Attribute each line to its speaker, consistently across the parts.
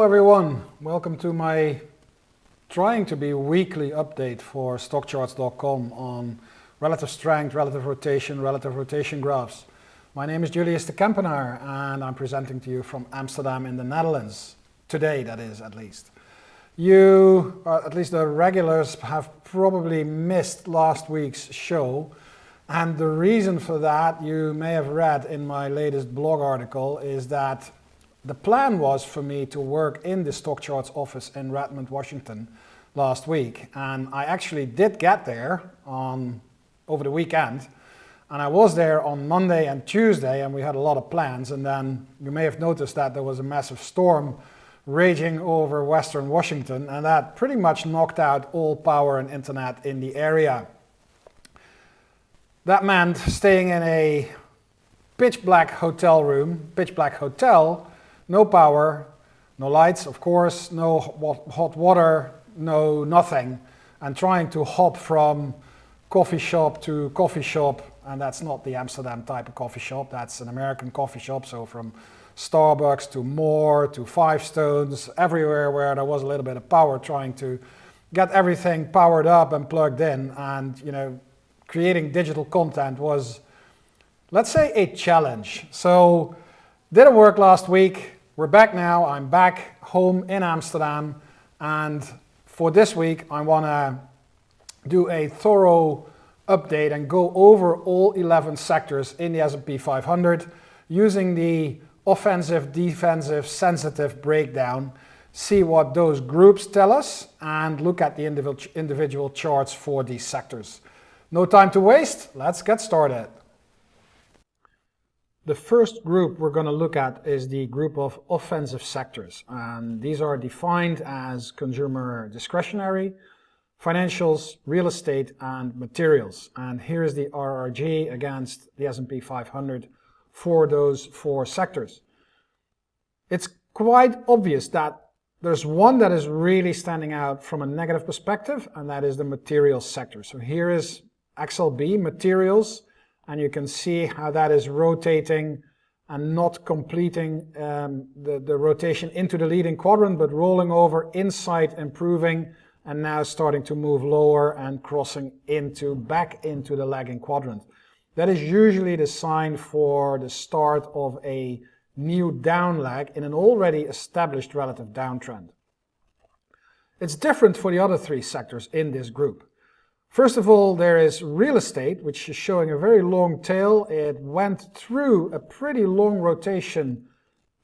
Speaker 1: everyone, welcome to my trying to be weekly update for Stockcharts.com on relative strength, relative rotation graphs. My name is Julius de Kempenaer and I'm presenting to you from Amsterdam in the Netherlands. Today, that is, at least. You, or at least the regulars, have probably missed last week's show. And the reason for that, you may have read in my latest blog article, is that the plan was for me to work in the Stockcharts office in Redmond, Washington last week. And I actually did get there over the weekend. And I was there on Monday and Tuesday, and we had a lot of plans. And then you may have noticed that there was a massive storm raging over Western Washington, and that pretty much knocked out all power and internet in the area. That meant staying in a pitch black hotel room, pitch black hotel, no power, no lights, of course, no hot water, no nothing, and trying to hop from coffee shop to coffee shop, and that's not the Amsterdam type of coffee shop, that's an American coffee shop, so from Starbucks to More to Five Stones, everywhere where there was a little bit of power, trying to get everything powered up and plugged in. And creating digital content was, let's say, a challenge. So didn't work last week. We're back now. I'm back home in Amsterdam, and for this week I want to do a thorough update and go over all 11 sectors in the S&P 500 using the offensive, defensive, sensitive breakdown, see what those groups tell us, and look at the individual charts for these sectors. No time to waste, let's get started. The first group we're going to look at is the group of offensive sectors, and these are defined as consumer discretionary, financials, real estate, and materials. And here is the RRG against the S&P 500 for those four sectors. It's quite obvious that there's one that is really standing out from a negative perspective, and that is the materials sector. So here is XLRE, materials, and you can see how that is rotating and not completing the rotation into the leading quadrant, but rolling over inside, improving, and now starting to move lower and crossing back into the lagging quadrant. That is usually the sign for the start of a new down leg in an already established relative downtrend. It's different for the other three sectors in this group. First of all, there is real estate, which is showing a very long tail. It went through a pretty long rotation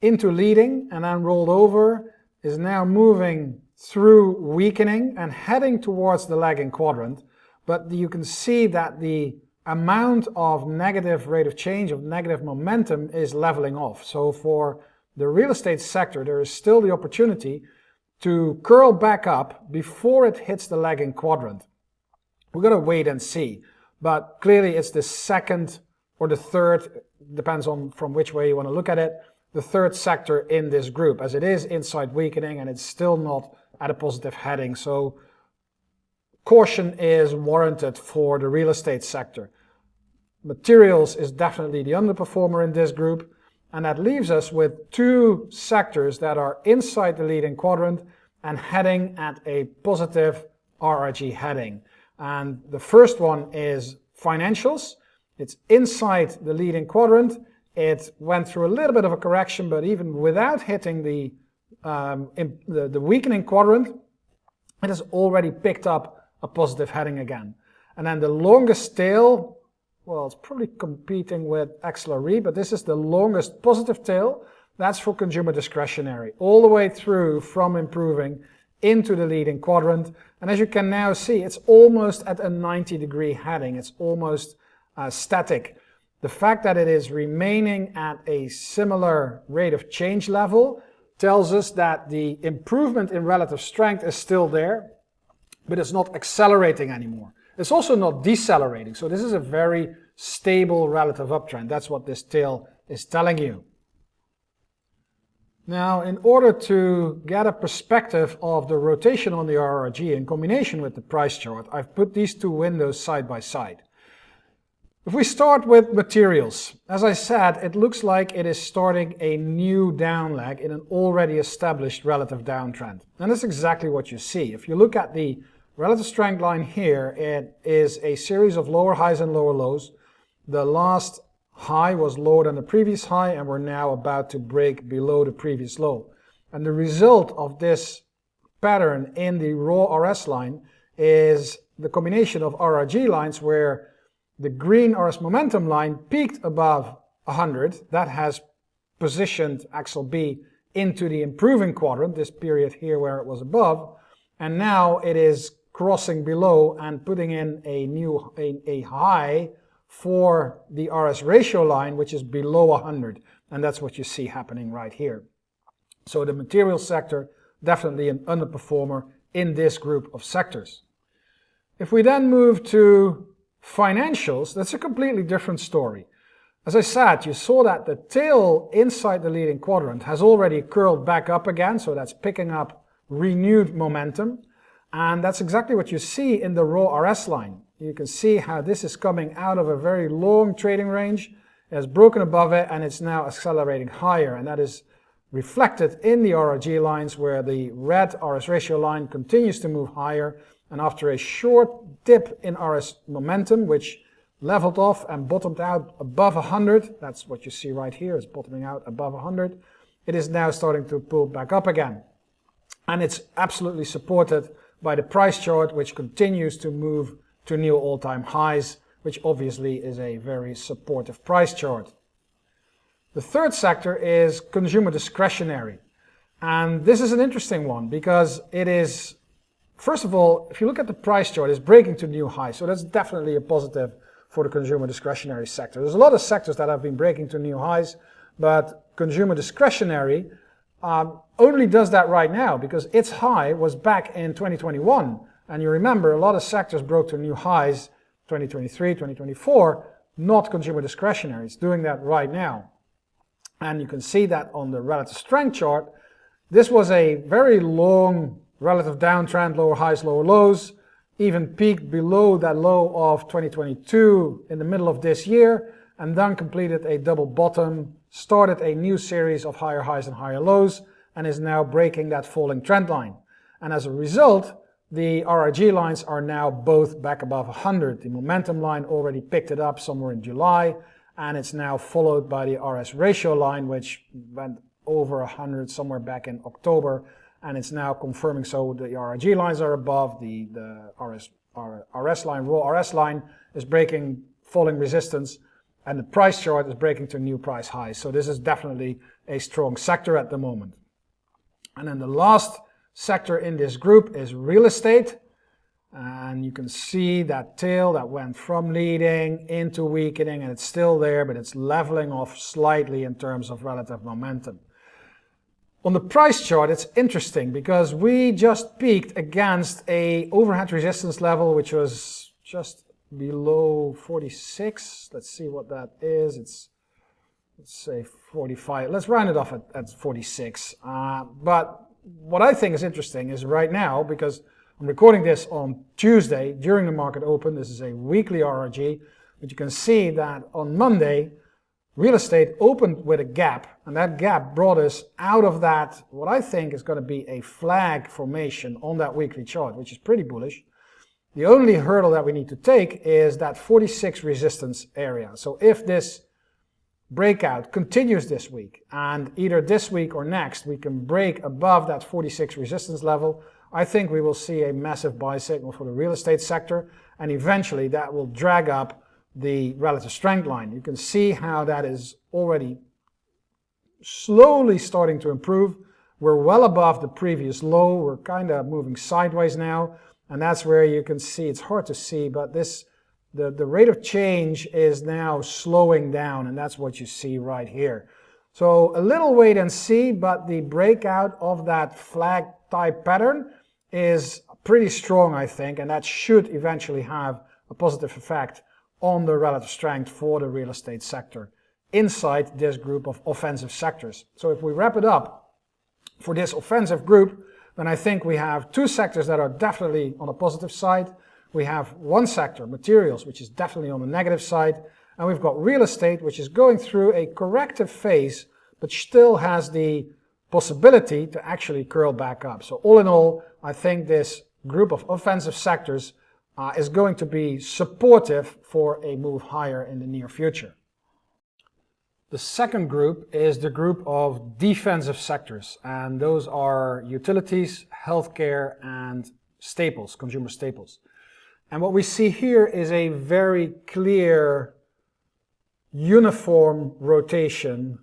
Speaker 1: into leading and then rolled over, is now moving through weakening and heading towards the lagging quadrant. But you can see that the amount of negative rate of change, of negative momentum, is leveling off. So for the real estate sector, there is still the opportunity to curl back up before it hits the lagging quadrant. We're going to wait and see, but clearly it's the second or the third, depends on from which way you want to look at it, the third sector in this group, as it is inside weakening and it's still not at a positive heading. So caution is warranted for the real estate sector. Materials is definitely the underperformer in this group, and that leaves us with two sectors that are inside the leading quadrant and heading at a positive RRG heading. And the first one is financials. It's inside the leading quadrant. It went through a little bit of a correction, but even without hitting the weakening quadrant, it has already picked up a positive heading again. And then the longest tail, well, it's probably competing with XLRE, but this is the longest positive tail. That's for consumer discretionary, all the way through from improving into the leading quadrant. And as you can now see, it's almost at a 90-degree heading. It's almost static. The fact that it is remaining at a similar rate of change level tells us that the improvement in relative strength is still there, but it's not accelerating anymore. It's also not decelerating. So this is a very stable relative uptrend. That's what this tail is telling you. Now, in order to get a perspective of the rotation on the RRG in combination with the price chart, I've put these two windows side by side. If we start with materials, as I said, it looks like it is starting a new down leg in an already established relative downtrend. And that's exactly what you see. If you look at the relative strength line here, it is a series of lower highs and lower lows. The last high was lower than the previous high, and we're now about to break below the previous low. And the result of this pattern in the raw RS line is the combination of RRG lines where the green RS momentum line peaked above 100. That has positioned XLB into the improving quadrant, this period here where it was above, and now it is crossing below and putting in a high for the RS ratio line, which is below 100, and that's what you see happening right here. So the material sector, definitely an underperformer in this group of sectors. If we then move to financials, that's a completely different story. As I said, you saw that the tail inside the leading quadrant has already curled back up again, so that's picking up renewed momentum. And that's exactly what you see in the raw RS line. You can see how this is coming out of a very long trading range, it has broken above it, and it's now accelerating higher. And that is reflected in the RRG lines where the red RS ratio line continues to move higher. And after a short dip in RS momentum, which leveled off and bottomed out above 100, that's what you see right here, is bottoming out above 100, it is now starting to pull back up again. And it's absolutely supported by the price chart, which continues to move to new all-time highs, which obviously is a very supportive price chart. The third sector is consumer discretionary. And this is an interesting one because it is, first of all, if you look at the price chart, it's breaking to new highs. So that's definitely a positive for the consumer discretionary sector. There's a lot of sectors that have been breaking to new highs, but consumer discretionary only does that right now because its high was back in 2021. And you remember a lot of sectors broke to new highs 2023, 2024, not consumer discretionary. It's doing that right now. And you can see that on the relative strength chart. This was a very long relative downtrend, lower highs, lower lows, even peaked below that low of 2022 in the middle of this year, and then completed a double bottom, started a new series of higher highs and higher lows, and is now breaking that falling trend line. And as a result, the RRG lines are now both back above 100. The momentum line already picked it up somewhere in July, and it's now followed by the RS ratio line, which went over 100 somewhere back in October, and it's now confirming. So the RRG lines are above, the RS line, raw RS line is breaking falling resistance, and the price chart is breaking to new price highs. So this is definitely a strong sector at the moment. And then the last sector in this group is real estate. And you can see that tail that went from leading into weakening, and it's still there, but it's leveling off slightly in terms of relative momentum. On the price chart, it's interesting because we just peaked against a overhead resistance level, which was just below 46. Let's see what that is. Let's say 45. Let's round it off at 46. But what I think is interesting is right now, because I'm recording this on Tuesday during the market open. This is a weekly RRG, but you can see that on Monday, real estate opened with a gap, and that gap brought us out of that, what I think is going to be a flag formation on that weekly chart, which is pretty bullish. The only hurdle that we need to take is that 46 resistance area. So if this breakout continues this week, and either this week or next we can break above that 46 resistance level, I think we will see a massive buy signal for the real estate sector, and eventually that will drag up the relative strength line. You can see how that is already slowly starting to improve. We're well above the previous low. We're kind of moving sideways now, and that's where you can see, it's hard to see, but the rate of change is now slowing down, and that's what you see right here. So a little wait and see, but the breakout of that flag type pattern is pretty strong, I think, and that should eventually have a positive effect on the relative strength for the real estate sector inside this group of offensive sectors. So if we wrap it up for this offensive group, then I think we have two sectors that are definitely on the positive side. We have one sector, materials, which is definitely on the negative side, and we've got real estate, which is going through a corrective phase, but still has the possibility to actually curl back up. So all in all, I think this group of offensive sectors is going to be supportive for a move higher in the near future. The second group is the group of defensive sectors, and those are utilities, healthcare, and staples, consumer staples. And what we see here is a very clear, uniform rotation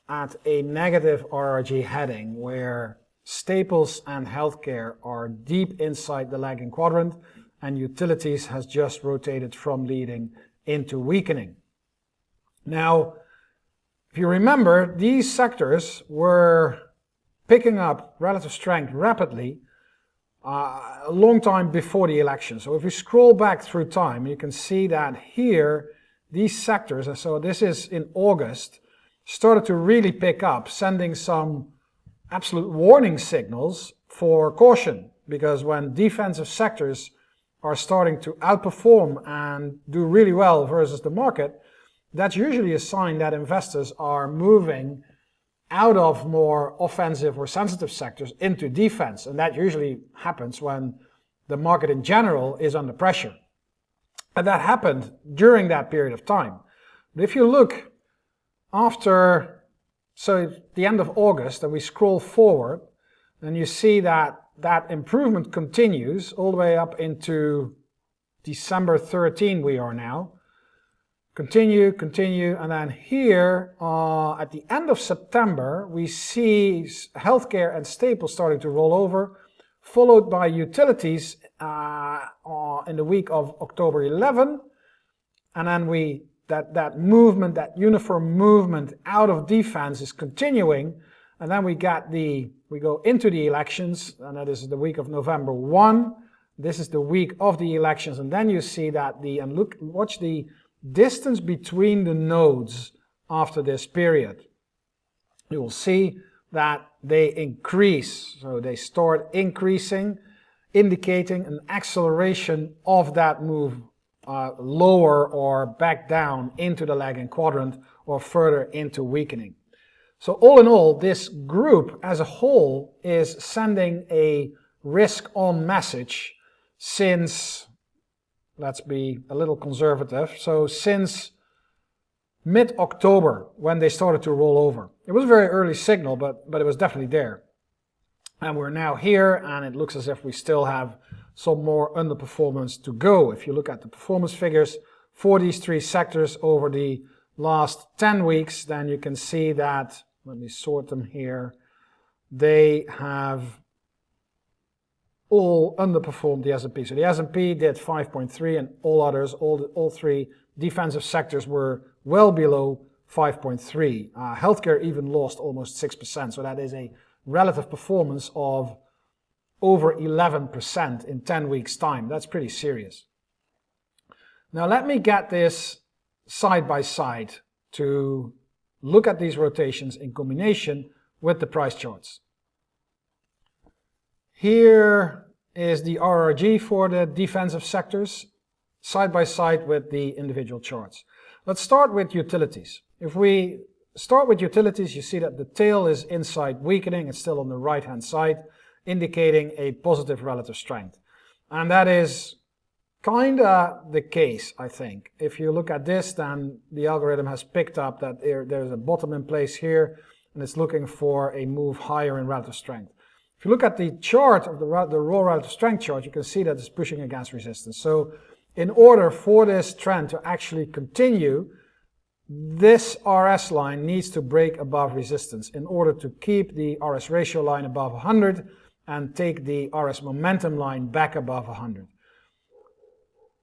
Speaker 1: at a negative RRG heading, where staples and healthcare are deep inside the lagging quadrant, and utilities has just rotated from leading into weakening. Now, if you remember, these sectors were picking up relative strength rapidly a long time before the election. So if we scroll back through time, you can see that here, these sectors, and so this is in August, started to really pick up, sending some absolute warning signals for caution, because when defensive sectors are starting to outperform and do really well versus the market, that's usually a sign that investors are moving out of more offensive or sensitive sectors into defense, and that usually happens when the market in general is under pressure. And that happened during that period of time. But if you look after, so the end of August, and we scroll forward, then you see that that improvement continues all the way up into December 13 we are now. Continue, and then here at the end of September we see healthcare and staples starting to roll over, followed by utilities in the week of October 11, and then that movement, that uniform movement out of defense is continuing, and then we go into the elections, and that is the week of November 1. This is the week of the elections, and then you see that watch the distance between the nodes after this period. You will see that they increase, so they start increasing, indicating an acceleration of that move lower or back down into the lagging quadrant or further into weakening. So all in all, this group as a whole is sending a risk-on message since, let's be a little conservative, so since mid-October when they started to roll over. It was a very early signal, but it was definitely there. And we're now here, and it looks as if we still have some more underperformance to go. If you look at the performance figures for these three sectors over the last 10 weeks, then you can see that, let me sort them here, they have all underperformed the S&P. So the S&P did 5.3, and all others, all three defensive sectors were well below 5.3. Healthcare even lost almost 6%, so that is a relative performance of over 11% in 10 weeks' time. That's pretty serious. Now let me get this side by side to look at these rotations in combination with the price charts. Here is the RRG for the defensive sectors, side by side with the individual charts. Let's start with utilities. If we start with utilities, you see that the tail is inside weakening. It's still on the right-hand side, indicating a positive relative strength. And that is kinda the case, I think. If you look at this, then the algorithm has picked up that there's a bottom in place here, and it's looking for a move higher in relative strength. If you look at the chart of the raw relative strength chart, you can see that it's pushing against resistance. So in order for this trend to actually continue, this RS line needs to break above resistance in order to keep the RS ratio line above 100 and take the RS momentum line back above 100.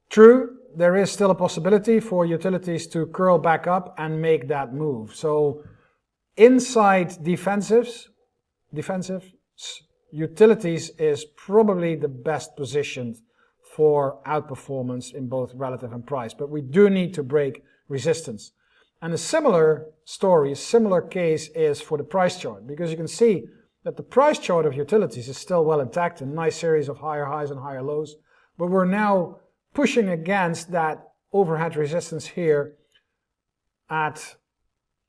Speaker 1: True, there is still a possibility for utilities to curl back up and make that move. So inside defensive, utilities is probably the best positioned for outperformance in both relative and price, but we do need to break resistance. And a similar story, a similar case is for the price chart, because you can see that the price chart of utilities is still well intact, a nice series of higher highs and higher lows, but we're now pushing against that overhead resistance here at,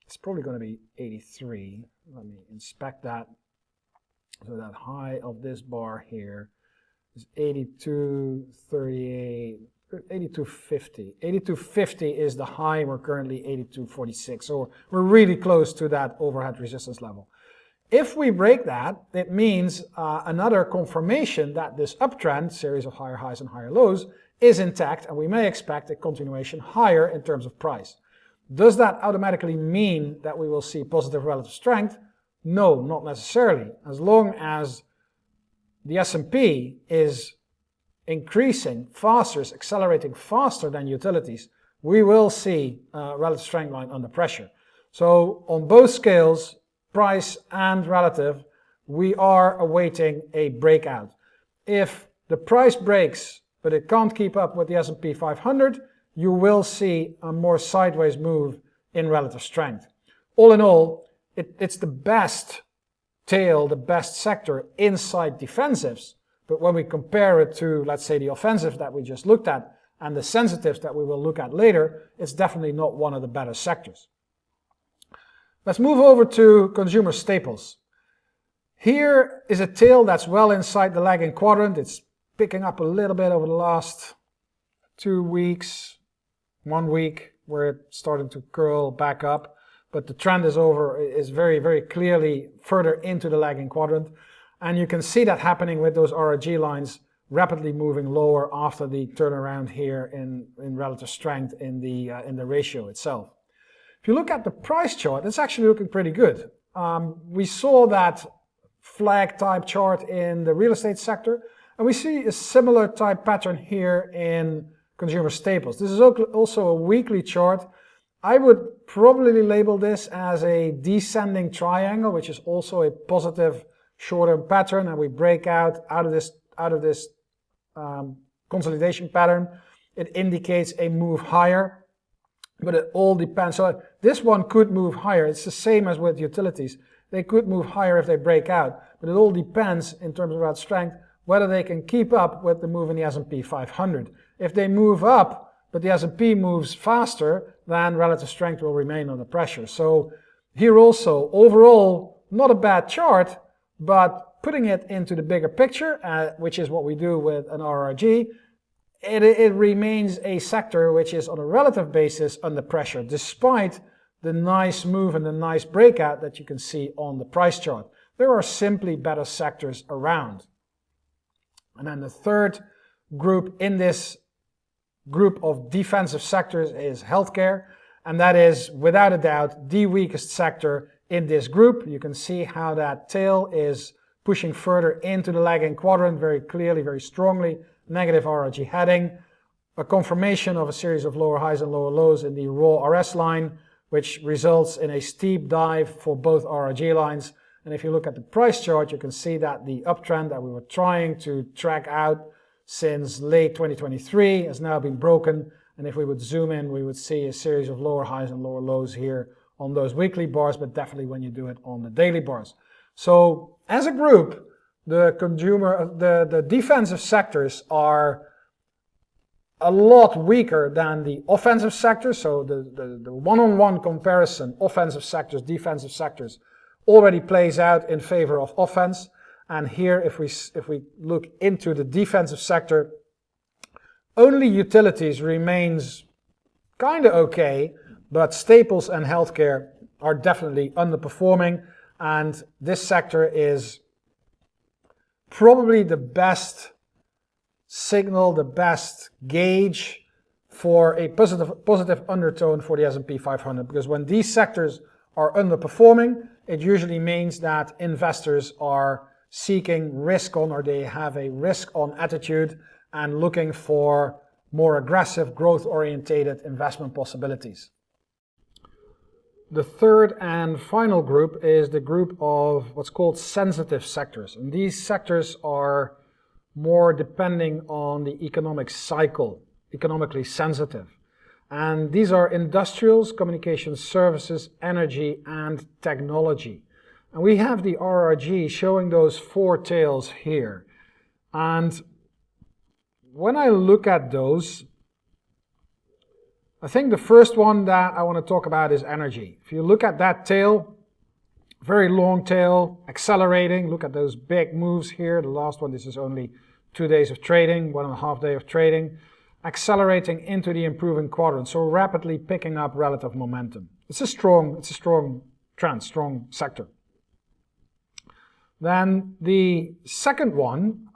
Speaker 1: it's probably going to be 83. Let me inspect that. So that high of this bar here is 82.38, 82.50. 82.50 is the high. We're currently 82.46. So we're really close to that overhead resistance level. If we break that, it means another confirmation that this uptrend, series of higher highs and higher lows, is intact, and we may expect a continuation higher in terms of price. Does that automatically mean that we will see positive relative strength? No, not necessarily. As long as the S&P is increasing faster, is accelerating faster than utilities, we will see relative strength line under pressure. So on both scales, price and relative, we are awaiting a breakout. If the price breaks, but it can't keep up with the S&P 500, you will see a more sideways move in relative strength. All in all, it's the best tail, the best sector inside defensives, but when we compare it to, let's say, the offensive that we just looked at and the sensitives that we will look at later, it's definitely not one of the better sectors. Let's move over to consumer staples. Here is a tail that's well inside the lagging quadrant. It's picking up a little bit over the last 2 weeks, 1 week, where it's starting to curl back up. But the trend is very, very clearly further into the lagging quadrant. And you can see that happening with those RRG lines rapidly moving lower after the turnaround here in relative strength in the ratio itself. If you look at the price chart, it's actually looking pretty good. We saw that flag type chart in the real estate sector, and we see a similar type pattern here in consumer staples. This is also a weekly chart. I would probably label this as a descending triangle, which is also a positive short-term pattern, and we break out of this consolidation pattern. It indicates a move higher, but it all depends. So this one could move higher. It's the same as with utilities. They could move higher if they break out, but it all depends in terms of that strength whether they can keep up with the move in the S&P 500. If they move up, but the S&P moves faster, then relative strength will remain under pressure. So here also, overall, not a bad chart, but putting it into the bigger picture, which is what we do with an RRG, it remains a sector which is on a relative basis under pressure, despite the nice move and the nice breakout that you can see on the price chart. There are simply better sectors around. And then the third group in this group of defensive sectors is healthcare, and that is without a doubt the weakest sector in this group. You can see how that tail is pushing further into the lagging quadrant very clearly, very strongly, negative RRG heading, a confirmation of a series of lower highs and lower lows in the raw RS line, which results in a steep dive for both RRG lines. And if you look at the price chart, you can see that the uptrend that we were trying to track out since late 2023 has now been broken. And if we would zoom in, we would see a series of lower highs and lower lows here on those weekly bars, but definitely when you do it on the daily bars. So as a group, the defensive sectors are a lot weaker than the offensive sectors. So the one-on-one comparison, offensive sectors, defensive sectors, already plays out in favor of offense. And here, if we look into the defensive sector, only utilities remains kind of okay, but staples and healthcare are definitely underperforming. And this sector is probably the best signal, the best gauge for a positive undertone for the S&P 500, because when these sectors are underperforming, it usually means that investors are seeking risk on, or they have a risk on attitude and looking for more aggressive growth orientated investment possibilities. The third and final group is the group of what's called sensitive sectors. And these sectors are more depending on the economic cycle, economically sensitive. And these are industrials, communication services, energy, and technology. And we have the RRG showing those four tails here. And when I look at those, I think the first one that I want to talk about is energy. If you look at that tail, very long tail, accelerating. Look at those big moves here. The last one, this is only 2 days of trading, 1.5 day of trading, accelerating into the improving quadrant. So rapidly picking up relative momentum. It's a strong trend, strong sector. Then the second one,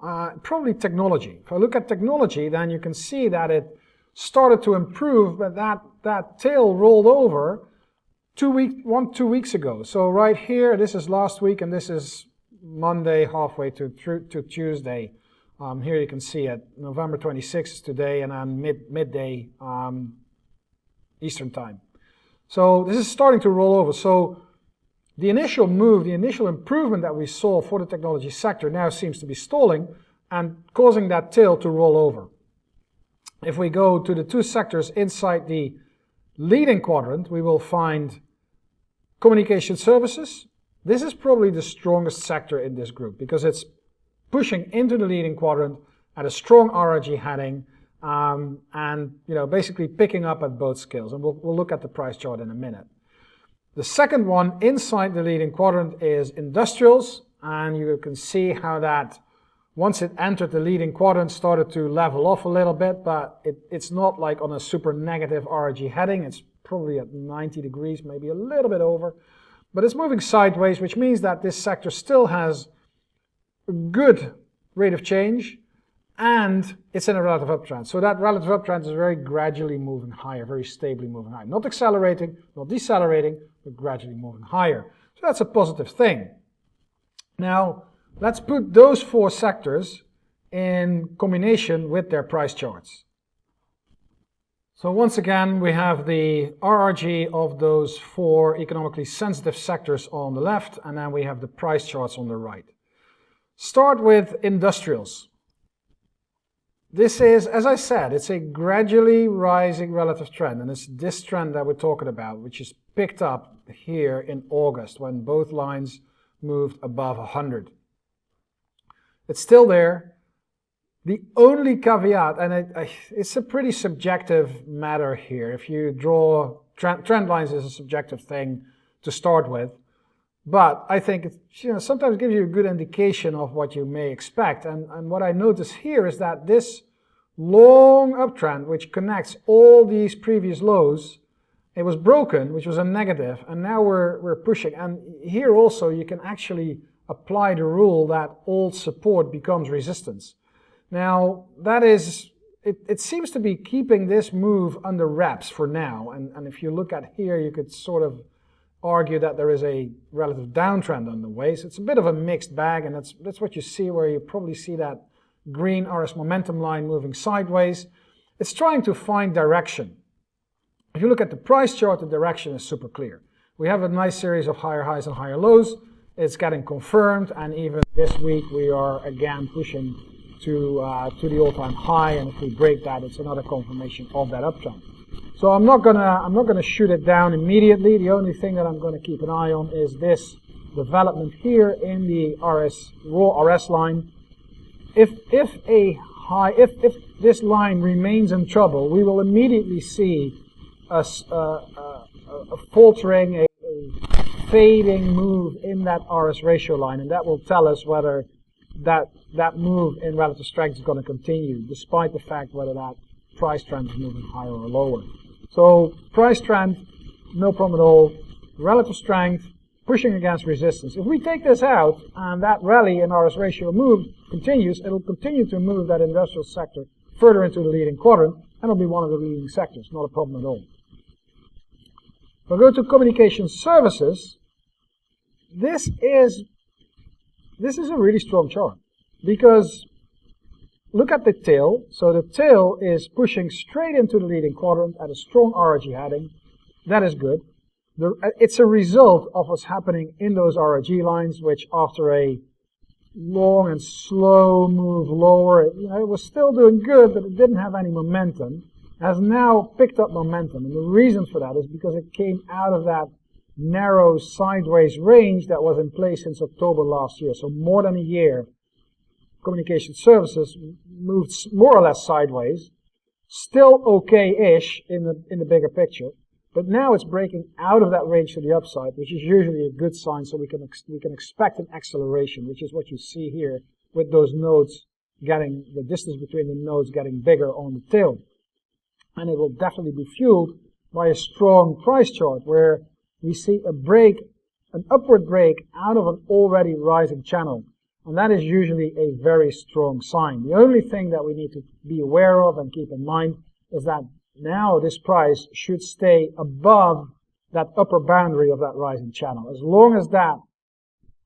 Speaker 1: probably technology. If I look at technology, then you can see that it started to improve, but that tail rolled over 2 weeks ago. So right here, this is last week, and this is Monday, halfway to Tuesday. Here you can see it. November 26th is today, and then midday Eastern time. So this is starting to roll over. So the initial move, the initial improvement that we saw for the technology sector now seems to be stalling and causing that tail to roll over. If we go to the two sectors inside the leading quadrant, we will find communication services. This is probably the strongest sector in this group because it's pushing into the leading quadrant at a strong RRG heading and basically picking up at both scales. And we'll look at the price chart in a minute. The second one inside the leading quadrant is industrials, and you can see how that once it entered the leading quadrant started to level off a little bit, but it's not like on a super negative RRG heading. It's probably at 90 degrees, maybe a little bit over, but it's moving sideways, which means that this sector still has a good rate of change and it's in a relative uptrend. So that relative uptrend is very gradually moving higher, very stably moving higher. Not accelerating, not decelerating, but gradually moving higher. So that's a positive thing. Now, let's put those four sectors in combination with their price charts. So once again, we have the RRG of those four economically sensitive sectors on the left, and then we have the price charts on the right. Start with industrials. This is, as I said, it's a gradually rising relative trend, and it's this trend that we're talking about, which is picked up here in August when both lines moved above 100. It's still there. The only caveat, and it's a pretty subjective matter here. If you draw trend lines is a subjective thing to start with, but I think it sometimes gives you a good indication of what you may expect. And what I notice here is that this long uptrend, which connects all these previous lows, it was broken, which was a negative, and now we're pushing. And here also you can actually apply the rule that all support becomes resistance. Now that is, it seems to be keeping this move under wraps for now. And if you look at here, you could sort of argue that there is a relative downtrend on the way. So it's a bit of a mixed bag, and that's what you see, where you probably see that green RS momentum line moving sideways. It's trying to find direction. If you look at the price chart, the direction is super clear. We have a nice series of higher highs and higher lows. It's getting confirmed, and even this week we are again pushing to the all-time high, and if we break that, it's another confirmation of that uptrend. So I'm not gonna shoot it down immediately. The only thing that I'm going to keep an eye on is this development here in the raw RS line. If this line remains in trouble, we will immediately see a faltering, a fading move in that RS ratio line, and that will tell us whether that move in relative strength is going to continue, despite the fact whether that price trend is moving higher or lower. So price trend, no problem at all. Relative strength, pushing against resistance. If we take this out and that rally in RS ratio move continues, it'll continue to move that industrial sector further into the leading quadrant, and it'll be one of the leading sectors, not a problem at all. If I go to communication services, this is a really strong chart, because look at the tail. So the tail is pushing straight into the leading quadrant at a strong RRG heading. That is good. It's a result of what's happening in those RRG lines, which after a long and slow move lower, it was still doing good, but it didn't have any momentum, has now picked up momentum. And the reason for that is because it came out of that narrow sideways range that was in place since October last year. So more than a year, communication services moved more or less sideways, Still okay-ish in the bigger picture, but now it's breaking out of that range to the upside, which is usually a good sign. So we can expect an acceleration, which is what you see here with those nodes getting the distance between the nodes getting bigger on the tail, and it will definitely be fueled by a strong price chart where we see a break, an upward break out of an already rising channel. And that is usually a very strong sign. The only thing that we need to be aware of and keep in mind is that now this price should stay above that upper boundary of that rising channel. As long as that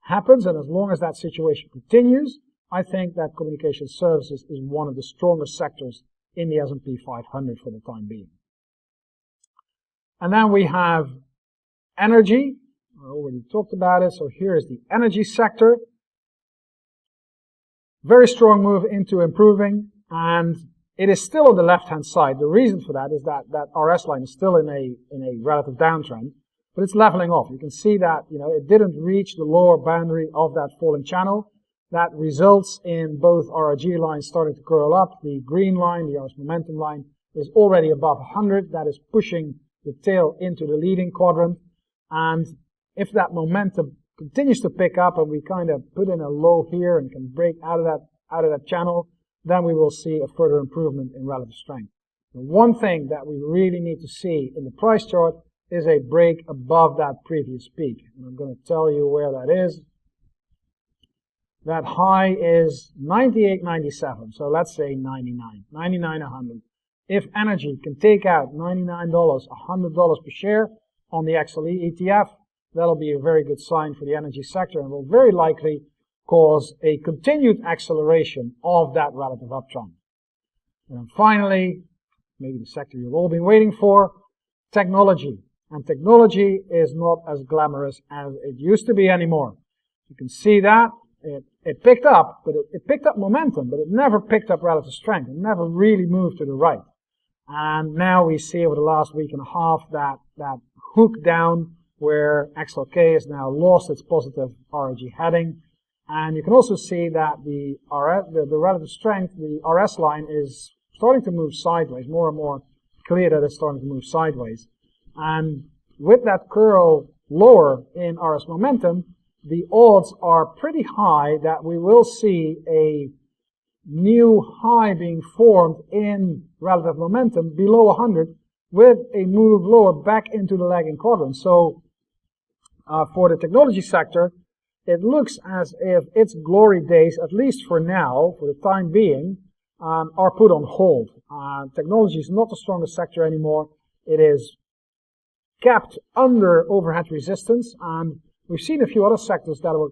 Speaker 1: happens and as long as that situation continues, I think that communication services is one of the strongest sectors in the S&P 500 for the time being. And then we have energy. I already talked about it. So here is the energy sector. Very strong move into improving, and it is still on the left-hand side. The reason for that is that RS line is still in a relative downtrend, but it's leveling off. You can see that, it didn't reach the lower boundary of that falling channel. That results in both RRG lines starting to curl up. The green line, the RS momentum line, is already above 100. That is pushing the tail into the leading quadrant. And if that momentum continues to pick up and we kind of put in a low here and can break out of that channel, then we will see a further improvement in relative strength. The one thing that we really need to see in the price chart is a break above that previous peak. And I'm going to tell you where that is. That high is 98.97, so let's say 99, 100. If energy can take out $99, $100 per share on the XLRE ETF, that'll be a very good sign for the energy sector and will very likely cause a continued acceleration of that relative uptrend. And then finally, maybe the sector you've all been waiting for, technology. And technology is not as glamorous as it used to be anymore. You can see that it picked up, but it picked up momentum, but it never picked up relative strength. It never really moved to the right. And now we see over the last week and a half that hook down where XLK has now lost its positive RRG heading. And you can also see that the relative strength, the RS line, is starting to move sideways, more and more clear that it's starting to move sideways. And with that curl lower in RS momentum, the odds are pretty high that we will see a new high being formed in relative momentum below 100 with a move lower back into the lagging quadrant. So for the technology sector, it looks as if its glory days, at least for now, for the time being, are put on hold. Technology is not the strongest sector anymore. It is capped under overhead resistance, and we've seen a few other sectors that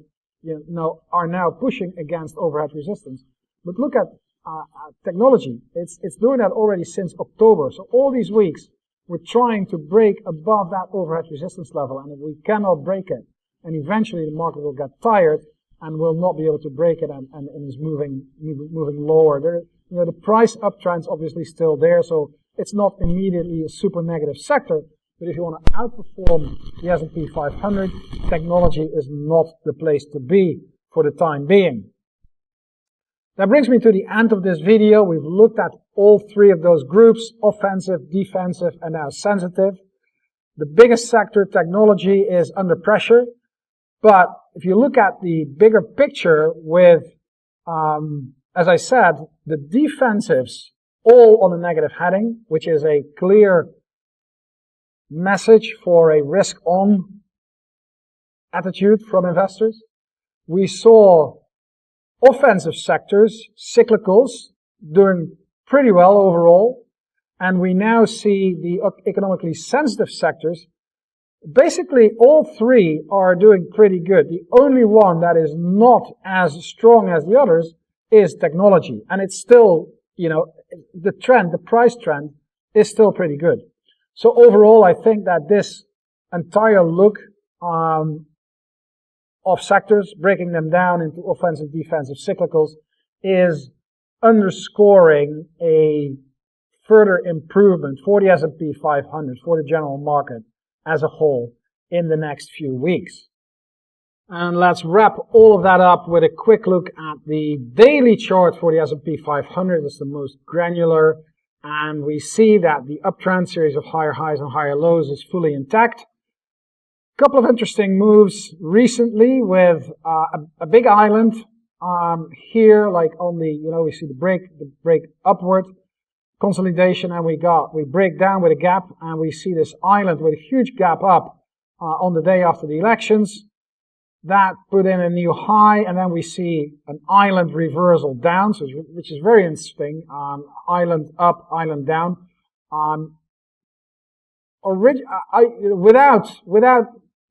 Speaker 1: are now pushing against overhead resistance. But look at technology. It's doing that already since October. So all these weeks, we're trying to break above that overhead resistance level, and if we cannot break it, and eventually the market will get tired and will not be able to break it and is moving lower. The price uptrend is obviously still there, so it's not immediately a super negative sector. But if you want to outperform the S&P 500, technology is not the place to be for the time being. That brings me to the end of this video. We've looked at all three of those groups: offensive, defensive, and now sensitive. The biggest sector, technology, is under pressure. But if you look at the bigger picture with, as I said, the defensives all on a negative heading, which is a clear message for a risk-on attitude from investors. We saw offensive sectors, cyclicals, doing pretty well overall, and we now see the economically sensitive sectors. Basically, all three are doing pretty good. The only one that is not as strong as the others is technology, and it's still, the trend, the price trend, is still pretty good. So overall, I think that this entire look of sectors, breaking them down into offensive, defensive, cyclicals, is underscoring a further improvement for the S&P 500, for the general market as a whole in the next few weeks. And let's wrap all of that up with a quick look at the daily chart for the S&P 500. It's the most granular and we see that the uptrend series of higher highs and higher lows is fully intact. A couple of interesting moves recently with a big island here, like on the, we see the break upward, consolidation, and we break down with a gap, and we see this island with a huge gap up on the day after the elections. That put in a new high, and then we see an island reversal down, which is very interesting. Island up, island down. Without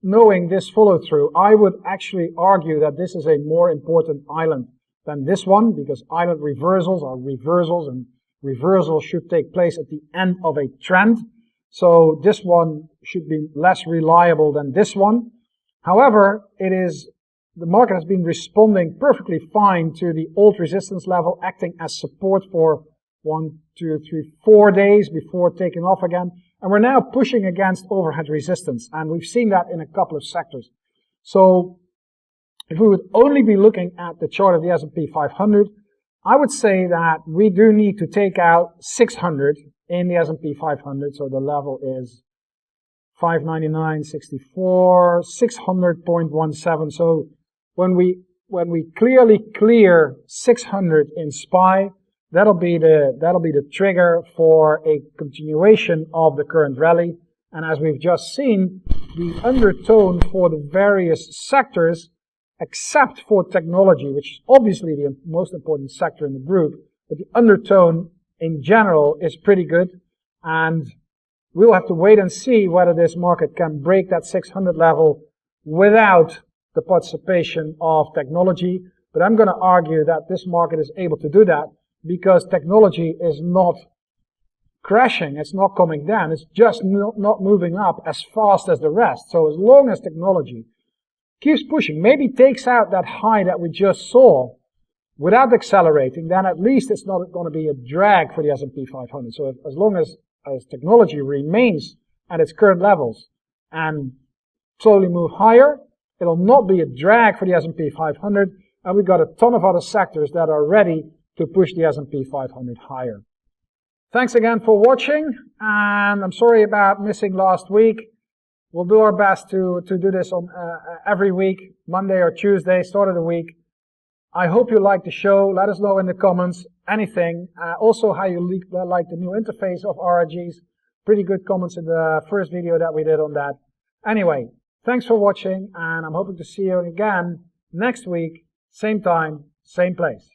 Speaker 1: knowing this follow through, I would actually argue that this is a more important island than this one, because island reversals are reversals, and reversals should take place at the end of a trend. So this one should be less reliable than this one. However, the market has been responding perfectly fine to the old resistance level, acting as support for 1, 2, 3, 4 days before taking off again. And we're now pushing against overhead resistance, and we've seen that in a couple of sectors. So if we would only be looking at the chart of the S&P 500, I would say that we do need to take out 600 in the S&P 500. So the level is 599.64, 600.17. So when we clearly clear 600 in SPY, that'll be the trigger for a continuation of the current rally. And as we've just seen, the undertone for the various sectors, except for technology, which is obviously the most important sector in the group, but the undertone in general is pretty good. And we'll have to wait and see whether this market can break that 600 level without the participation of technology. But I'm going to argue that this market is able to do that because technology is not crashing, it's not coming down, it's just not moving up as fast as the rest. So as long as technology keeps pushing, maybe takes out that high that we just saw without accelerating, then at least it's not going to be a drag for the S&P 500. So as long as technology remains at its current levels and slowly move higher, it'll not be a drag for the S&P 500, and we've got a ton of other sectors that are ready to push the S&P 500 higher. Thanks again for watching, and I'm sorry about missing last week. We'll do our best to do this on every week, Monday or Tuesday, start of the week. I hope you like the show. Let us know in the comments anything. Also how you like the new interface of RRGs. Pretty good comments in the first video that we did on that. Anyway, thanks for watching, and I'm hoping to see you again next week, same time, same place.